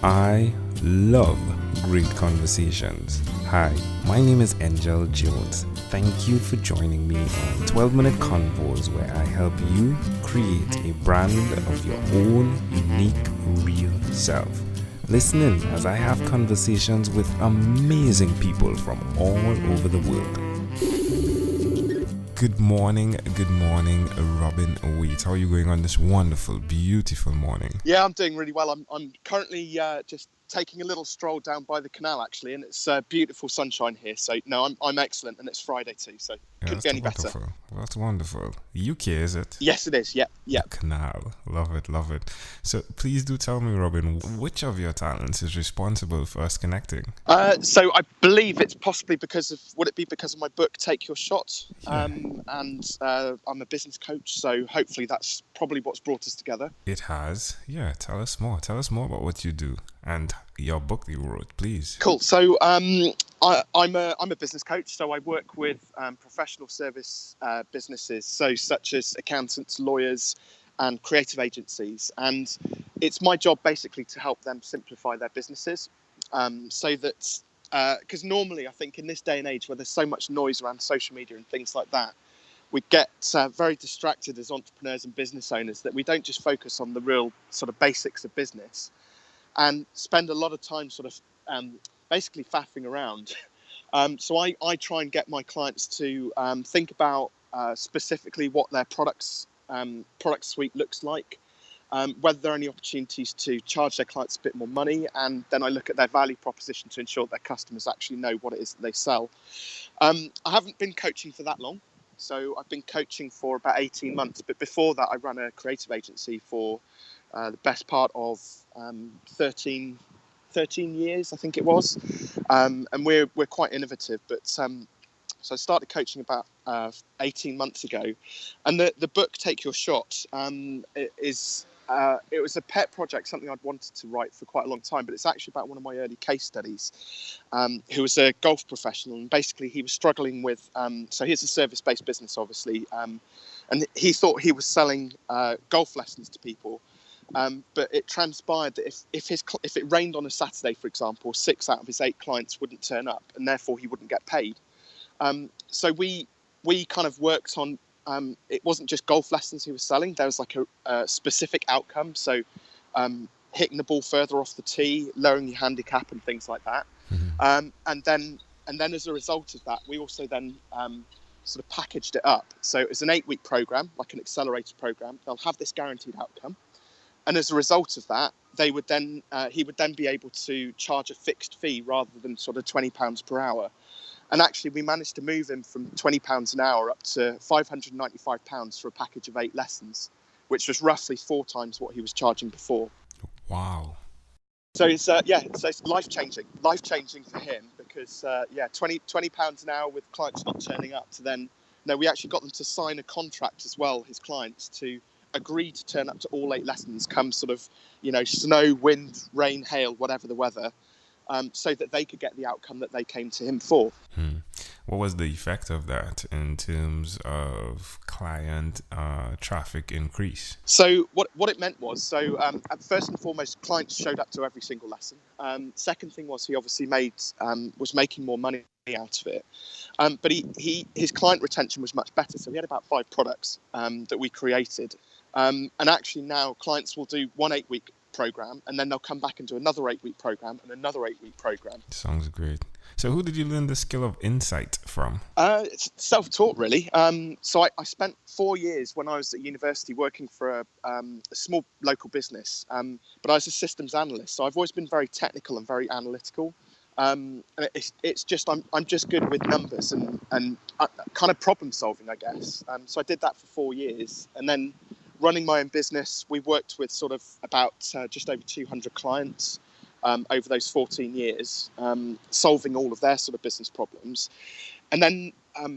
I love great conversations. Hi, my name is Angel Jones. Thank you for joining me on 12-minute convos where I help you create a brand of your own unique, real self. Listen in as I have conversations with amazing people from all over the world. Good morning, Robin Waite. How are you going on this wonderful, beautiful morning? Yeah, I'm doing really well. I'm currently just taking a little stroll down by the canal, actually, and it's beautiful sunshine here. So, no, I'm excellent, and it's Friday too, so couldn't be any better. That's wonderful. UK, is it? Yes, it is. Yeah. The canal. Love it. So, please do tell me, Robin, which of your talents is responsible for us connecting? So I believe it's possibly would it be because of my book, Take Your Shot? Yeah. And I'm a business coach, so hopefully that's probably what's brought us together. It has. Yeah, tell us more. Tell us more about what you do and your book that you wrote, please. Cool. So I'm a business coach, so I work with professional service businesses, so such as accountants, lawyers, and creative agencies. And it's my job basically to help them simplify their businesses, so that because normally I think in this day and age where there's so much noise around social media and things like that, we get very distracted as entrepreneurs and business owners that we don't just focus on the real sort of basics of business and spend a lot of time sort of basically faffing around. So I try and get my clients to think about specifically what their product suite looks like, whether there are any opportunities to charge their clients a bit more money, and then I look at their value proposition to ensure their customers actually know what it is that they sell. I haven't been coaching for that long, so I've been coaching for about 18 months, but before that I ran a creative agency for the best part of 13 years, I think it was, and we're quite innovative. But so I started coaching about 18 months ago, and the book Take Your Shot it was a pet project, something I'd wanted to write for quite a long time, but it's actually about one of my early case studies, who was a golf professional, and basically he was struggling with so he's a service-based business, obviously, and he thought he was selling golf lessons to people. But it transpired that if it rained on a Saturday, for example, 6 out of his 8 clients wouldn't turn up, and therefore he wouldn't get paid. So we kind of worked on, it wasn't just golf lessons he was selling. There was like a specific outcome. So hitting the ball further off the tee, lowering your handicap, and things like that. Mm-hmm. And then as a result of that, we also then sort of packaged it up. So it's an 8-week program, like an accelerator program. They'll have this guaranteed outcome. And as a result of that, he would then be able to charge a fixed fee rather than sort of £20 per hour. And actually, we managed to move him from £20 an hour up to £595 for a package of 8 lessons, which was roughly 4 times what he was charging before. Wow. So it's life-changing for him because, £20 an hour with clients not turning up to then, no, we actually got them to sign a contract as well, his clients, to agree to turn up to all 8 lessons come sort of, snow, wind, rain, hail, whatever the weather, so that they could get the outcome that they came to him for. What was the effect of that in terms of client traffic increase? So what it meant was, first and foremost, clients showed up to every single lesson. Second thing was he obviously was making more money out of it. But his client retention was much better. So he had about 5 products that we created. And actually now clients will do one 8-week program, and then they'll come back and do another 8-week program and another 8-week program. Sounds great. So who did you learn the skill of insight from? It's self-taught, really. So I spent 4 years when I was at university working for a small local business, but I was a systems analyst. So I've always been very technical and very analytical. And it's just I'm just good with numbers and kind of problem solving, I guess. So I did that for 4 years, and then running my own business, we worked with sort of about just over 200 clients over those 14 years, solving all of their sort of business problems. And then I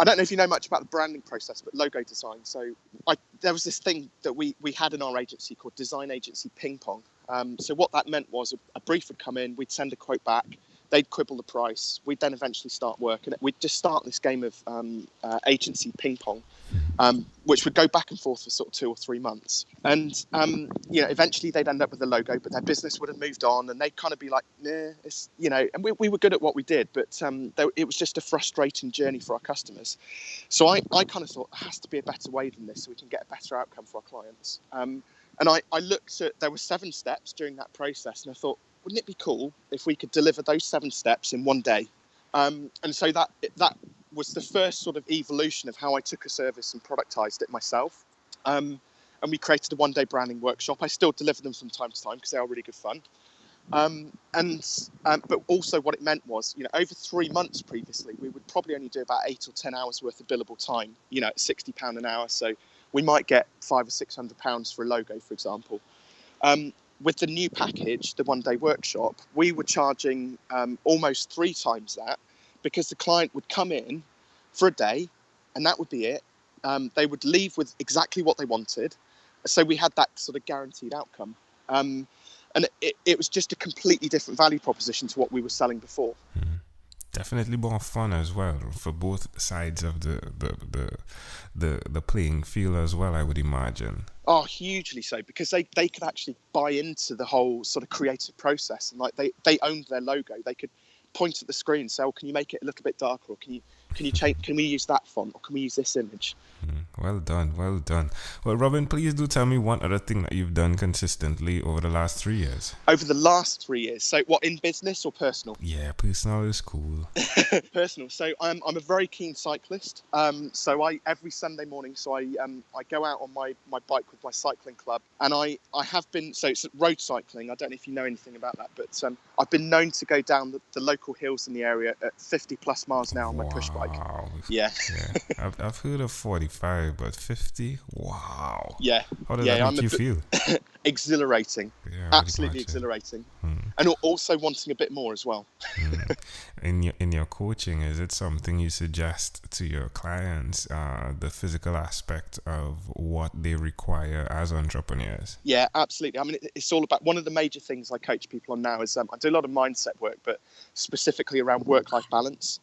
don't know if you know much about the branding process, but logo design. So there was this thing that we had in our agency called Design Agency Ping Pong. So what that meant was a brief would come in, we'd send a quote back, they'd quibble the price, we'd then eventually start work, and we'd just start this game of agency ping pong. which would go back and forth for sort of 2 or 3 months. And, eventually they'd end up with a logo, but their business would have moved on, and they'd kind of be like, nah, it's, and we were good at what we did, but it was just a frustrating journey for our customers. So I kind of thought there has to be a better way than this so we can get a better outcome for our clients. And I looked at, there were 7 steps during that process, and I thought, wouldn't it be cool if we could deliver those 7 steps in one day? And so that was the first sort of evolution of how I took a service and productized it myself. And we created a one-day branding workshop. I still deliver them from time to time because they are really good fun. But also what it meant was, over 3 months previously, we would probably only do about 8 or 10 hours worth of billable time, at £60 an hour. So we might get £500 or £600 for a logo, for example. With the new package, the one-day workshop, we were charging almost 3 times that, because the client would come in for a day and that would be it. They would leave with exactly what they wanted. So we had that sort of guaranteed outcome. And it was just a completely different value proposition to what we were selling before. Definitely more fun as well for both sides of the playing field as well, I would imagine. Oh, hugely so, because they could actually buy into the whole sort of creative process, and like they owned their logo. They could point at the screen and say, "Oh, can you make it a little bit darker? Or can you change? Can we use that font? Or can we use this image?" Well done. Well, Robin, please do tell me one other thing that you've done consistently over the last 3 years. Over the last 3 years, so what, in business or personal? Yeah, personal is cool. Personal. So I'm a very keen cyclist. So I every Sunday morning, I go out on my bike with my cycling club, and I have been, so it's road cycling. I don't know if you know anything about that, but I've been known to go down the local hills in the area at 50 plus miles an hour on my push bike. Yeah. I've heard of 45, but 50? Wow. Yeah. How does that make you feel? Exhilarating. Yeah, absolutely exhilarating. And also wanting a bit more as well. In your coaching, is it something you suggest to your clients, the physical aspect of what they require as entrepreneurs? Yeah, absolutely. I mean, it's all about, one of the major things I coach people on now is I do a lot of mindset work, but specifically around work-life balance.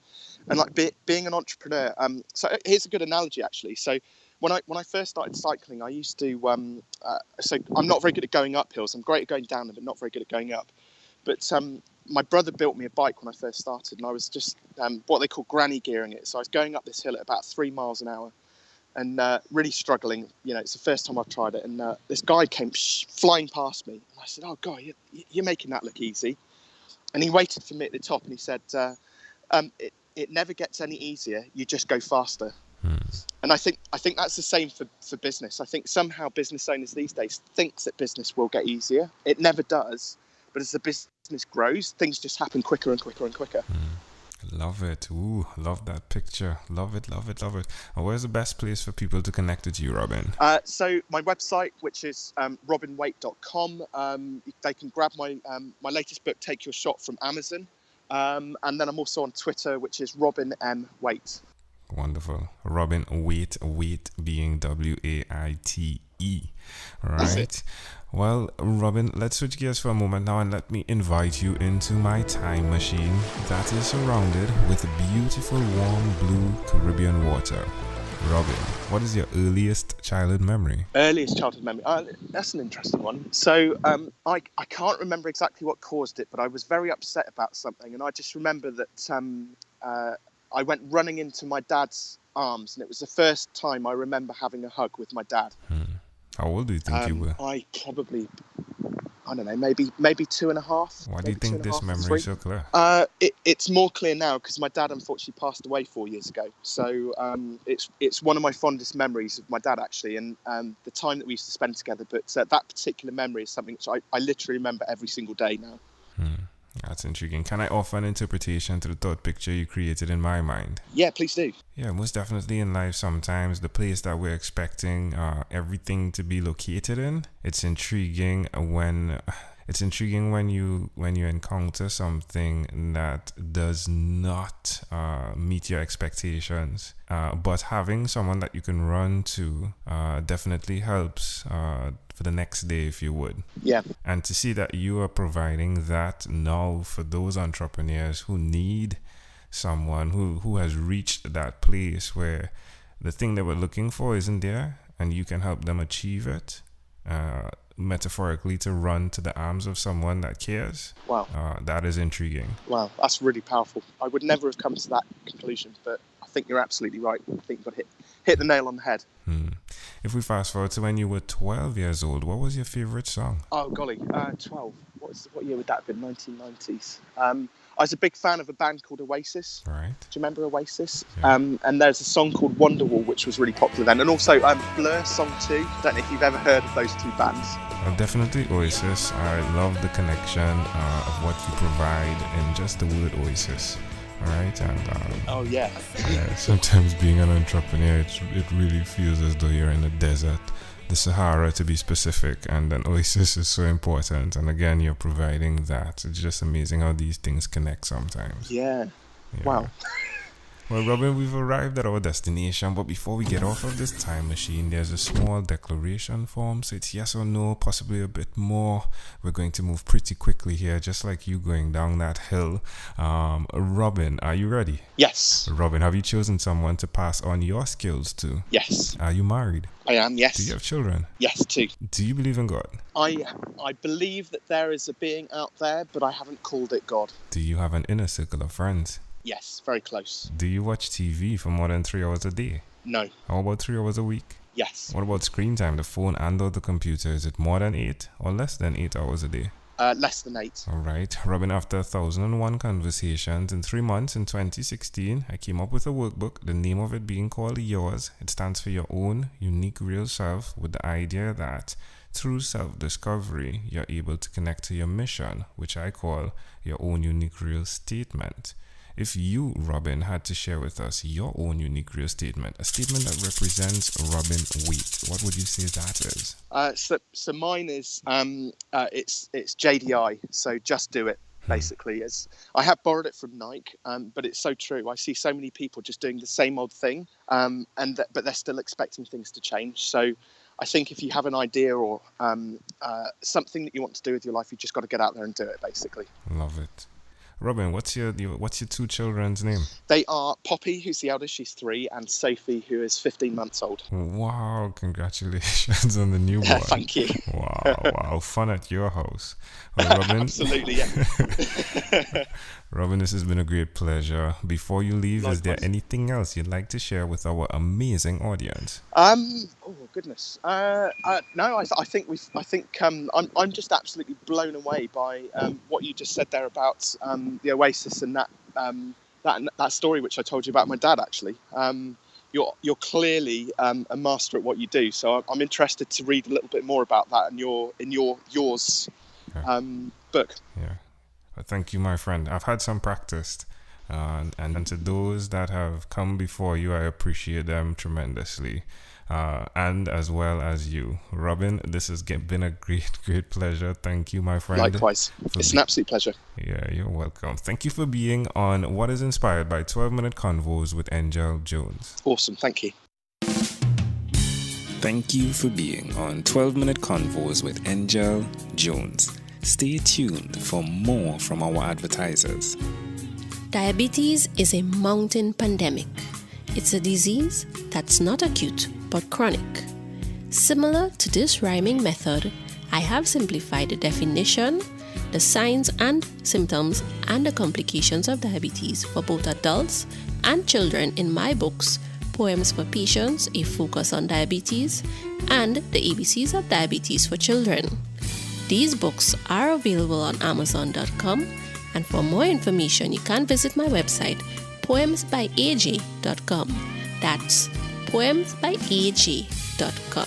And like being an entrepreneur, so here's a good analogy actually. So when I first started cycling, I used to so I'm not very good at going up hills. I'm great at going down them, but not very good at going up. But my brother built me a bike when I first started, and I was just what they call granny gearing it. So I was going up this hill at about 3 miles an hour, and really struggling. It's the first time I've tried it, and this guy came flying past me, and I said, "Oh God, you're making that look easy." And he waited for me at the top, and he said, it never gets any easier. You just go faster. And I think that's the same for business. I think somehow business owners these days thinks that business will get easier. It never does. But as the business grows, things just happen quicker and quicker and quicker. Love it. Ooh, love that picture. Love it. And where's the best place for people to connect with you, Robin? So my website, which is robinwaite.com. They can grab my latest book, Take Your Shot, from Amazon. And then I'm also on Twitter, which is Robin M. Waite. Wonderful. Robin Waite, Waite being Waite. Right. Well, Robin, let's switch gears for a moment now and let me invite you into my time machine that is surrounded with beautiful, warm, blue Caribbean water. Robin, what is your earliest childhood memory? Earliest childhood memory? That's an interesting one. So I can't remember exactly what caused it, but I was very upset about something. And I just remember that I went running into my dad's arms, and it was the first time I remember having a hug with my dad. How old do you think you were? I don't know, maybe 2.5. Why do you think this memory is so clear? It's more clear now because my dad unfortunately passed away 4 years ago. So it's one of my fondest memories of my dad, actually, and the time that we used to spend together. But that particular memory is something which I literally remember every single day now. That's intriguing. Can I offer an interpretation to the thought picture you created in my mind? Yeah, please do. Yeah, most definitely in life, sometimes the place that we're expecting everything to be located in, it's intriguing when you encounter something that does not meet your expectations. But having someone that you can run to definitely helps for the next day, if you would. Yeah. And to see that you are providing that now for those entrepreneurs who need someone who has reached that place where the thing that we're looking for isn't there, and you can help them achieve it, metaphorically, to run to the arms of someone that cares. Wow. That is intriguing. Wow, that's really powerful. I would never have come to that conclusion, but I think you're absolutely right. I think you've got hit the nail on the head. If we fast forward to when you were 12 years old, what was your favorite song? Oh, golly, 12. What year would that have been? 1990s. I was a big fan of a band called Oasis. Right. Do you remember Oasis? Yeah. And there's a song called Wonderwall, which was really popular then. And also Blur Song 2. I don't know if you've ever heard of those two bands. Definitely Oasis. I love the connection of what you provide in just the word Oasis. All right, and Oh, yeah. sometimes being an entrepreneur, it really feels as though you're in the desert, the Sahara to be specific, and an oasis is so important. And again, you're providing that. It's just amazing how these things connect sometimes. Yeah. Wow. Well, Robin, we've arrived at our destination, but before we get off of this time machine, there's a small declaration form. So it's yes or no, possibly a bit more. We're going to move pretty quickly here, just like you going down that hill. Robin, are you ready? Yes. Robin, have you chosen someone to pass on your skills to? Yes. Are you married? I am, yes. Do you have children? Yes, 2. Do you believe in God? I believe that there is a being out there, but I haven't called it God. Do you have an inner circle of friends? Yes, very close. Do you watch TV for more than 3 hours a day? No. How about 3 hours a week? Yes. What about screen time, the phone and or the computer? Is it more than 8 or less than 8 hours a day? Less than 8. All right. Robin, after 1,001 conversations in 3 months in 2016, I came up with a workbook, the name of it being called Yours. It stands for your own unique real self, with the idea that through self-discovery, you're able to connect to your mission, which I call your own unique real statement. If you, Robin, had to share with us your own unique real statement, a statement that represents Robin Waite, what would you say that is? So mine is it's JDI. So just do it. Basically, I have borrowed it from Nike, but it's so true. I see so many people just doing the same old thing, but they're still expecting things to change. So I think if you have an idea or something that you want to do with your life, you just got to get out there and do it. Basically. Love it. Robin, what's your 2 children's name? They are Poppy, who's the eldest, she's 3, and Sophie, who is 15 months old. Wow, congratulations on the newborn. Thank you. Wow, fun at your house. Well, Robin, absolutely, yeah. Robin, this has been a great pleasure. Before you leave, Likewise. Is there anything else you'd like to share with our amazing audience? Oh goodness. No, I think I'm just absolutely blown away by what you just said there about the Oasis and that story which I told you about my dad. Actually, you're clearly a master at what you do. So I'm interested to read a little bit more about that in yours book. Yeah. Thank you, my friend. I've had some practice. And to those that have come before you, I appreciate them tremendously. And as well as you. Robin, this has been a great pleasure. Thank you, my friend. Likewise. It's an absolute pleasure. Yeah, you're welcome. Thank you for being on What is Inspired by 12-Minute Convos with Angel Jones. Awesome. Thank you. Thank you for being on 12-Minute Convos with Angel Jones. Stay tuned for more from our advertisers. Diabetes is a mountain pandemic. It's a disease that's not acute but chronic. Similar to this rhyming method, I have simplified the definition, the signs and symptoms, and the complications of diabetes for both adults and children in my books, Poems for Patients, A Focus on Diabetes, and The ABCs of Diabetes for Children. These books are available on Amazon.com, and for more information, you can visit my website, poemsbyaj.com. That's poemsbyaj.com.